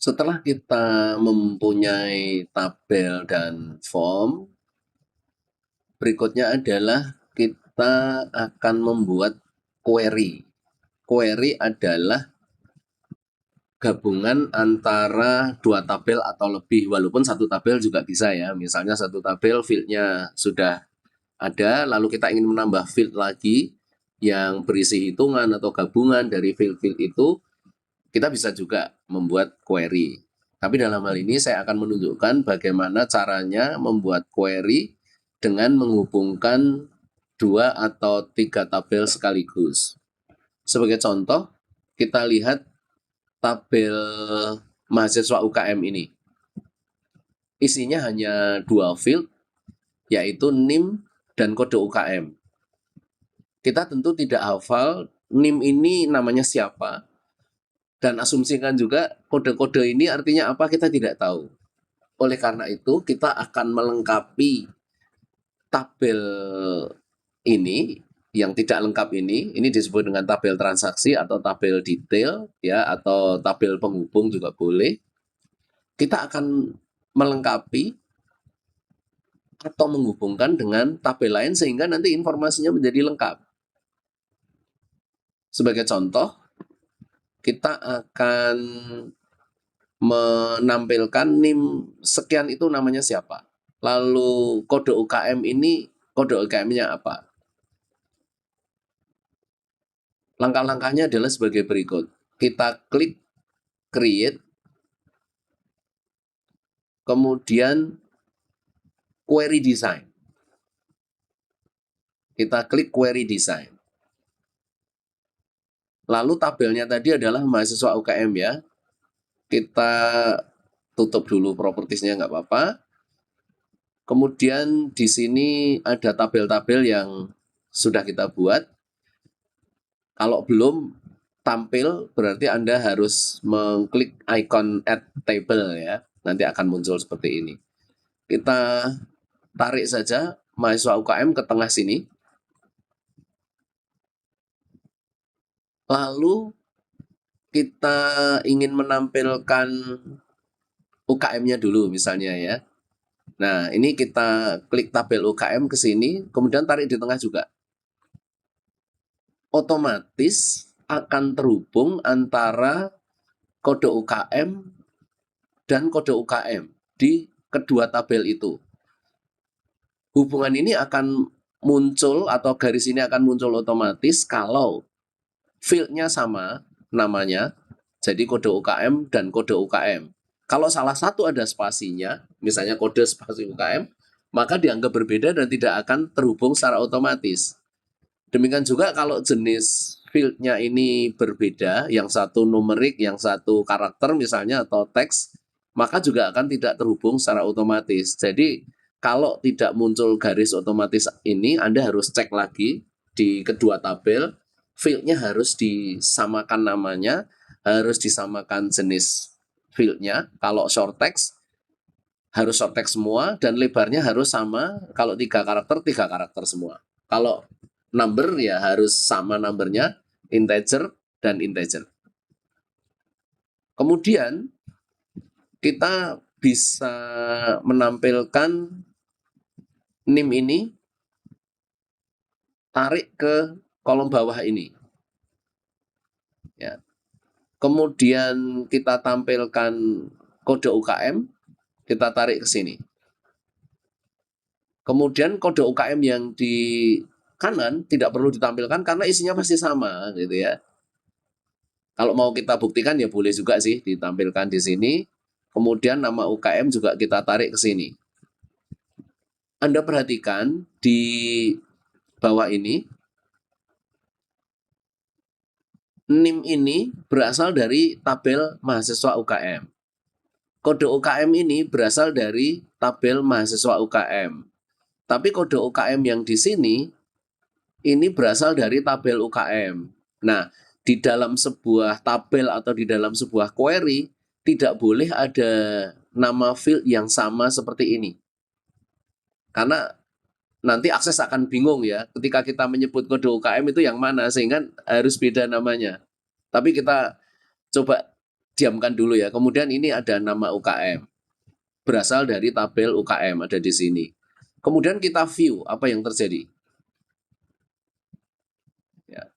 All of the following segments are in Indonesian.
Setelah kita mempunyai tabel dan form, berikutnya adalah kita akan membuat query. Query adalah gabungan antara dua tabel atau lebih, walaupun satu tabel juga bisa ya. Misalnya satu tabel fieldnya sudah ada, lalu kita ingin menambah field lagi yang berisi hitungan atau gabungan dari field-field itu, kita bisa juga membuat query. Tapi dalam hal ini saya akan menunjukkan bagaimana caranya membuat query dengan menghubungkan dua atau tiga tabel sekaligus. Sebagai contoh, kita lihat tabel mahasiswa UKM ini. Isinya hanya dua field, yaitu NIM dan kode UKM. Kita tentu tidak hafal NIM ini namanya siapa, dan asumsikan juga kode-kode ini artinya apa kita tidak tahu. Oleh karena itu, kita akan melengkapi tabel ini yang tidak lengkap ini disebut dengan tabel transaksi atau tabel detail ya, atau tabel penghubung juga boleh. Kita akan melengkapi atau menghubungkan dengan tabel lain sehingga nanti informasinya menjadi lengkap. Sebagai contoh, kita akan menampilkan NIM sekian itu namanya siapa. Lalu kode UKM ini, kode UKM-nya apa? Langkah-langkahnya adalah sebagai berikut. Kita klik create, kemudian query design. Kita klik query design. Lalu tabelnya tadi adalah mahasiswa UKM ya. Kita tutup dulu propertiesnya nggak apa-apa. Kemudian di sini ada tabel-tabel yang sudah kita buat. Kalau belum tampil berarti Anda harus mengklik icon add table ya. Nanti akan muncul seperti ini. Kita tarik saja mahasiswa UKM ke tengah sini. Lalu kita ingin menampilkan UKM-nya dulu misalnya ya. Nah, ini kita klik tabel UKM ke sini, kemudian tarik di tengah juga. Otomatis akan terhubung antara kode UKM dan kode UKM di kedua tabel itu. Hubungan ini akan muncul atau garis ini akan muncul otomatis kalau field-nya sama namanya, jadi kode UKM dan kode UKM. Kalau salah satu ada spasinya, misalnya kode spasi UKM, maka dianggap berbeda dan tidak akan terhubung secara otomatis. Demikian juga kalau jenis field-nya ini berbeda, yang satu numerik, yang satu karakter misalnya atau teks, maka juga akan tidak terhubung secara otomatis. Jadi kalau tidak muncul garis otomatis ini, Anda harus cek lagi di kedua tabel, field-nya harus disamakan namanya, harus disamakan jenis field-nya. Kalau short text, harus short text semua, dan lebarnya harus sama. Kalau 3 karakter semua. Kalau number ya harus sama numbernya, integer dan integer. Kemudian kita bisa menampilkan NIM ini, tarik ke kolom bawah ini. Ya. Kemudian kita tampilkan kode UKM, kita tarik ke sini. Kemudian kode UKM yang di kanan tidak perlu ditampilkan karena isinya pasti sama gitu ya. Kalau mau kita buktikan ya boleh juga sih ditampilkan di sini. Kemudian nama UKM juga kita tarik ke sini. Anda perhatikan di bawah ini, NIM ini berasal dari tabel mahasiswa UKM. Kode UKM ini berasal dari tabel mahasiswa UKM. Tapi kode UKM yang di sini ini berasal dari tabel UKM. Nah, di dalam sebuah tabel atau di dalam sebuah query tidak boleh ada nama field yang sama seperti ini. Karena nanti akses akan bingung ya ketika kita menyebut kode UKM itu yang mana, sehingga harus beda namanya. Tapi kita coba diamkan dulu ya. Kemudian ini ada nama UKM. Berasal dari tabel UKM ada di sini. Kemudian kita view apa yang terjadi. Ya.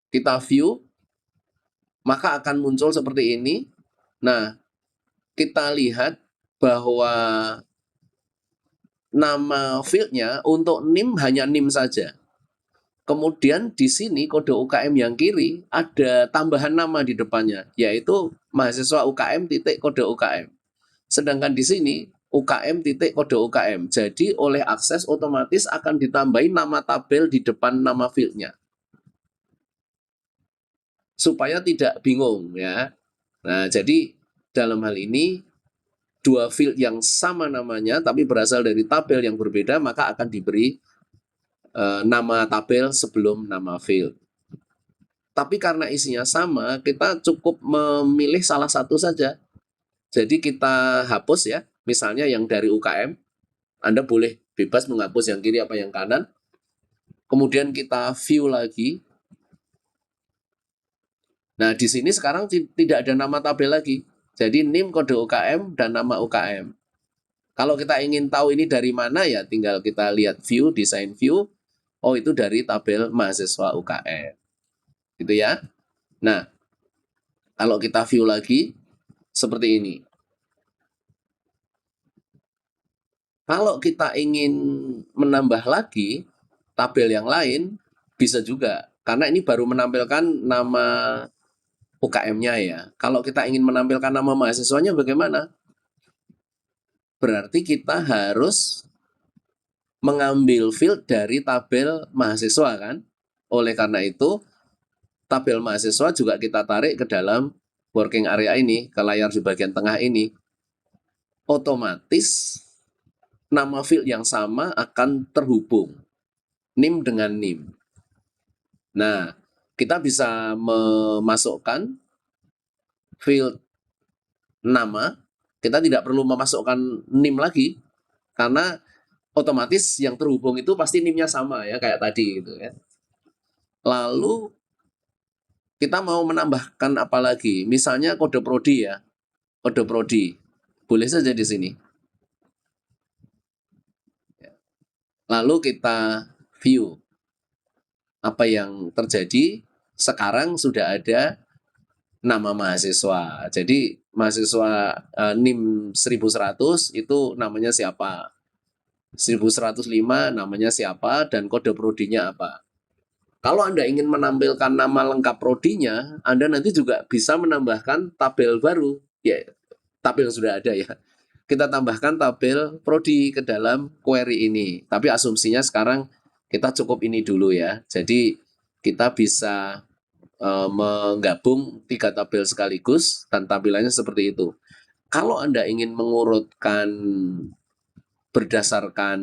Kita view, maka akan muncul seperti ini. Nah, kita lihat bahwa nama fieldnya untuk NIM hanya NIM saja. Kemudian di sini kode UKM yang kiri ada tambahan nama di depannya, yaitu mahasiswa UKM titik kode UKM. Sedangkan di sini UKM titik kode UKM. Jadi oleh akses otomatis akan ditambahin nama tabel di depan nama fieldnya. Supaya tidak bingung ya. Nah, jadi dalam hal ini dua field yang sama namanya tapi berasal dari tabel yang berbeda maka akan diberi nama tabel sebelum nama field. Tapi karena isinya sama, kita cukup memilih salah satu saja. Jadi kita hapus ya, misalnya yang dari UKM, Anda boleh bebas menghapus yang kiri apa yang kanan. Kemudian kita view lagi. Nah, di sini sekarang tidak ada nama tabel lagi. Jadi NIM kode UKM dan nama UKM. Kalau kita ingin tahu ini dari mana ya tinggal kita lihat view, design view. Oh, itu dari tabel mahasiswa UKM. Gitu ya. Nah, kalau kita view lagi seperti ini. Kalau kita ingin menambah lagi tabel yang lain, bisa juga. Karena ini baru menampilkan nama UKM-nya ya. Kalau kita ingin menampilkan nama mahasiswanya bagaimana? Berarti kita harus mengambil field dari tabel mahasiswa kan? Oleh karena itu, tabel mahasiswa juga kita tarik ke dalam working area ini, ke layar di bagian tengah ini. Otomatis nama field yang sama akan terhubung. NIM dengan NIM. Nah, kita bisa memasukkan field nama, kita tidak perlu memasukkan NIM lagi, karena otomatis yang terhubung itu pasti NIM-nya sama ya, kayak tadi gitu ya. Lalu kita mau menambahkan apa lagi? Misalnya kode prodi ya, kode prodi. Boleh saja di sini. Lalu kita view apa yang terjadi. Sekarang sudah ada nama mahasiswa. Jadi mahasiswa NIM 1100 itu namanya siapa? 1105 namanya siapa dan kode prodinya apa. Kalau Anda ingin menampilkan nama lengkap prodinya, Anda nanti juga bisa menambahkan tabel baru. Ya, tabel yang sudah ada ya. Kita tambahkan tabel prodi ke dalam query ini. Tapi asumsinya sekarang kita cukup ini dulu ya. Jadi kita bisa menggabung 3 tabel sekaligus dan tampilannya seperti itu. Kalau Anda ingin mengurutkan berdasarkan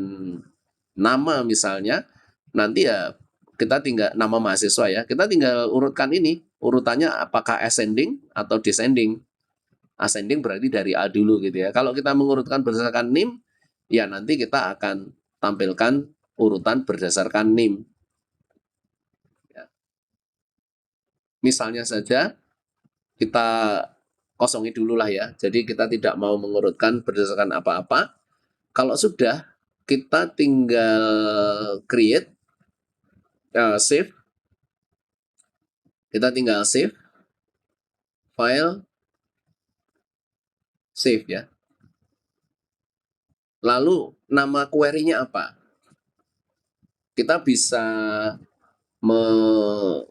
nama misalnya, nanti ya kita tinggal nama mahasiswa ya, kita tinggal urutkan ini, urutannya apakah ascending atau descending. Ascending berarti dari A dulu gitu ya. Kalau kita mengurutkan berdasarkan NIM, ya nanti kita akan tampilkan urutan berdasarkan NIM. Ya. Misalnya saja kita kosongi dulu lah ya. Jadi kita tidak mau mengurutkan berdasarkan apa-apa. Kalau sudah, kita tinggal create, save. Kita tinggal save, file, save ya. Lalu nama query-nya apa? Kita bisa menggunakan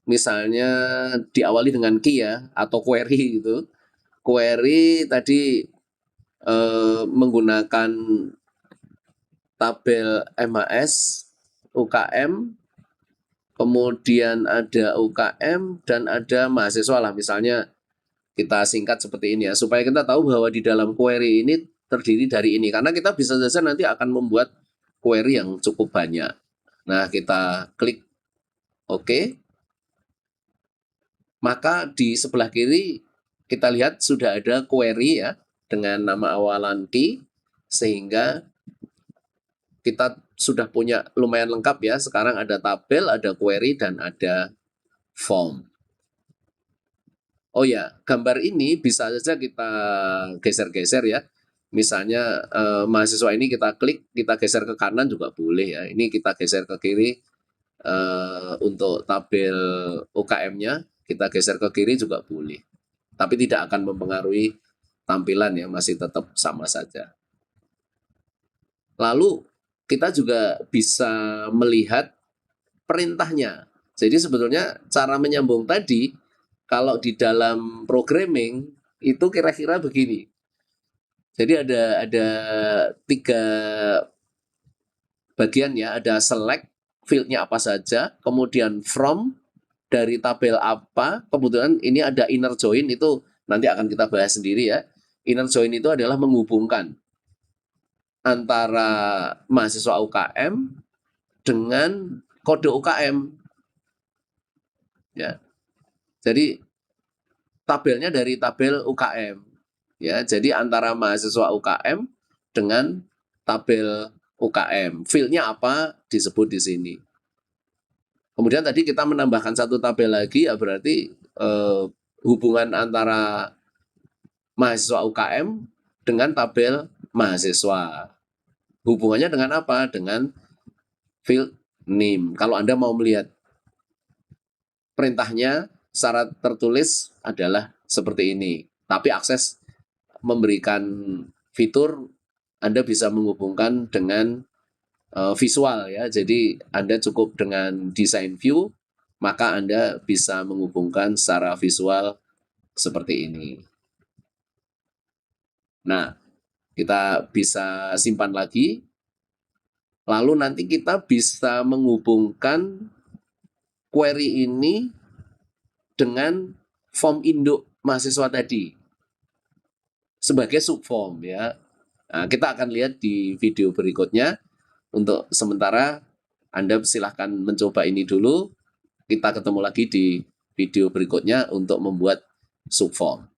misalnya diawali dengan key ya atau query gitu. Query tadi menggunakan tabel MAS, UKM, kemudian ada UKM dan ada mahasiswa lah misalnya kita singkat seperti ini ya supaya kita tahu bahwa di dalam query ini terdiri dari ini karena kita bisa saja nanti akan membuat query yang cukup banyak. Nah, kita klik OK. Maka di sebelah kiri kita lihat sudah ada query ya dengan nama awalan key sehingga kita sudah punya lumayan lengkap ya. Sekarang ada tabel, ada query dan ada form. Oh ya, gambar ini bisa saja kita geser-geser ya. Misalnya mahasiswa ini kita klik, kita geser ke kanan juga boleh ya. Ini kita geser ke kiri untuk tabel UKM-nya, kita geser ke kiri juga boleh. Tapi tidak akan mempengaruhi tampilan ya, masih tetap sama saja. Lalu kita juga bisa melihat perintahnya. Jadi sebetulnya cara menyambung tadi, kalau di dalam programming itu kira-kira begini. Jadi ada 3 bagian ya, ada select fieldnya apa saja, kemudian from dari tabel apa, kemudian ini ada inner join, itu nanti akan kita bahas sendiri ya. Inner join itu adalah menghubungkan antara mahasiswa UKM dengan kode UKM ya. Jadi tabelnya dari tabel UKM ya. Jadi antara mahasiswa UKM dengan tabel UKM. Fieldnya apa disebut di sini. Kemudian tadi kita menambahkan satu tabel lagi ya, berarti hubungan antara mahasiswa UKM dengan tabel mahasiswa. Hubungannya dengan apa? Dengan field name. Kalau Anda mau melihat perintahnya, syarat tertulis adalah seperti ini. Tapi akses memberikan fitur, Anda bisa menghubungkan dengan visual ya. Jadi Anda cukup dengan design view, maka Anda bisa menghubungkan secara visual seperti ini. Nah, kita bisa simpan lagi. Lalu nanti kita bisa menghubungkan query ini dengan form induk mahasiswa tadi sebagai subform ya. Nah, kita akan lihat di video berikutnya. Untuk sementara Anda silahkan mencoba ini dulu. Kita ketemu lagi di video berikutnya untuk membuat subform.